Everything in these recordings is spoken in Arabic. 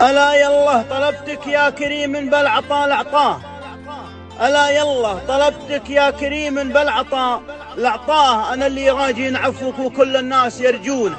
ألا يالله طلبتك يا كريم بالعطاء العطاه، ألا يالله طلبتك يا كريم بالعطاء العطاه، أنا اللي راجين عفوك وكل الناس يرجونه.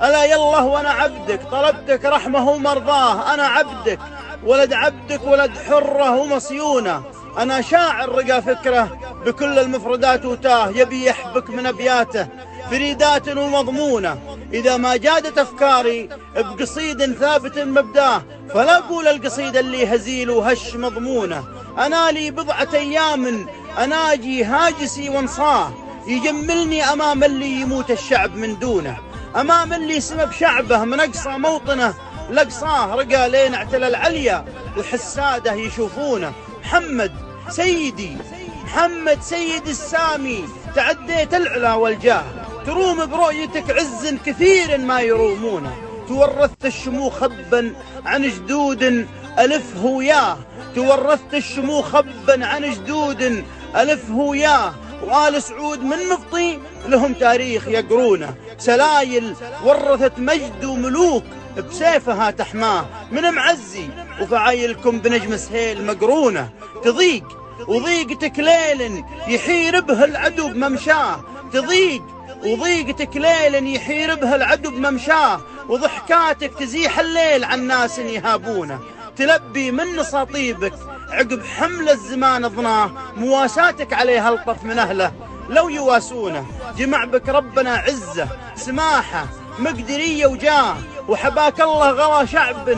ألا يالله وأنا عبدك طلبتك رحمه ومرضاه، أنا عبدك ولد عبدك ولد حره ومصيونه. أنا شاعر رقى فكره بكل المفردات وتاه، يبي يحبك من أبياته فريدات ومضمونة. إذا ما جادت أفكاري بقصيد ثابت مبداه، فلا أقول القصيد اللي هزيل وهش مضمونة. أنا لي بضعة أيام أناجي هاجسي وانصاه، يجملني أمام اللي يموت الشعب من دونه، أمام اللي سمب شعبه من أقصى موطنه لقصاه، رقى لين اعتلى العليا الحسادة يشوفونه. محمد سيدي، محمد سيد السامي، تعديت العلا والجاه، تروم برؤيتك عز كثير ما يرومونه. تورثت الشموخ خبا عن جدود ألفه وياه، تورثت الشموخ خبا عن جدود ألفه وياه. وآل سعود من مبطي لهم تاريخ يقرونه، سلايل ورثت مجد وملوك بسيفها تحماه. من معزي وفعايلكم بنجم سهيل مقرونه، تضيق وضيقتك ليل يحير به العدو بممشاه، تضيق وضيقتك ليل يحير به العدو بممشاه. وضحكاتك تزيح الليل عن ناس يهابونه، تلبي من نصاطيبك عقب حمل الزمان ضناه. مواساتك عليه الطف من أهله لو يواسونه، جمع بك ربنا عزة سماحة مقدرية وجاه. وحباك الله غوى شعب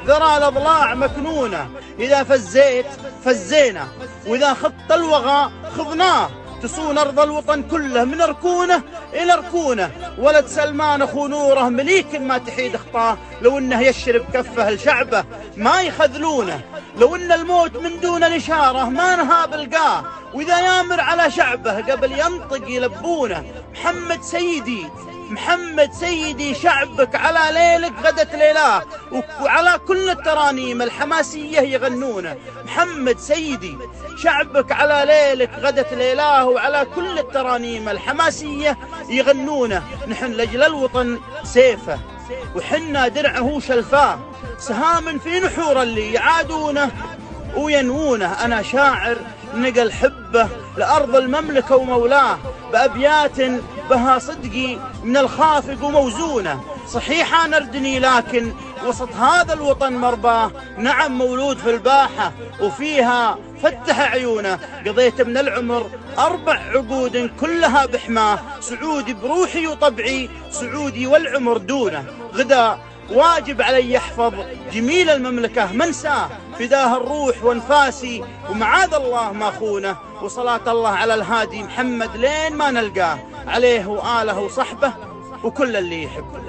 ذرى الأضلاع مكنونة، إذا فزيت فزينا وإذا خط الوغى خضناه. تصون أرض الوطن كله من ركونه إلى ركونه، ولد سلمان أخو نوره مليك ما تحيد خطاه. لو إنه يشرب كفه لشعبه ما يخذلونه، لو إن الموت من دون الإشارة ما نهاب القاه. وإذا يامر على شعبه قبل ينطق يلبونه. محمد سيدي، محمد سيدي، شعبك على ليلك غدت ليلاه، وعلى كل الترانيم الحماسية يغنونه. محمد سيدي، شعبك على ليلك غدت ليلاه، وعلى كل الترانيم الحماسية يغنونه. نحن لجل الوطن سيفه وحنا درعه شلفاه، سهام في نحور اللي يعادونه وينوونه. أنا شاعر نقل حبه لأرض المملكة ومولاه، بأبيات بها صدقي من الخافق وموزونه. صحيح أنا أردني لكن وسط هذا الوطن مرباه، نعم مولود في الباحة وفيها فتح عيونه. قضيت من العمر 4 عقود كلها بحماه، سعودي بروحي وطبعي سعودي والعمر دونه. غدا واجب علي يحفظ جميل المملكة منساه، فداه الروح وانفاسي ومعاذ الله ما خونه. وصلاة الله على الهادي محمد لين ما نلقاه، عليه وآله وصحبه وكل اللي يحبه.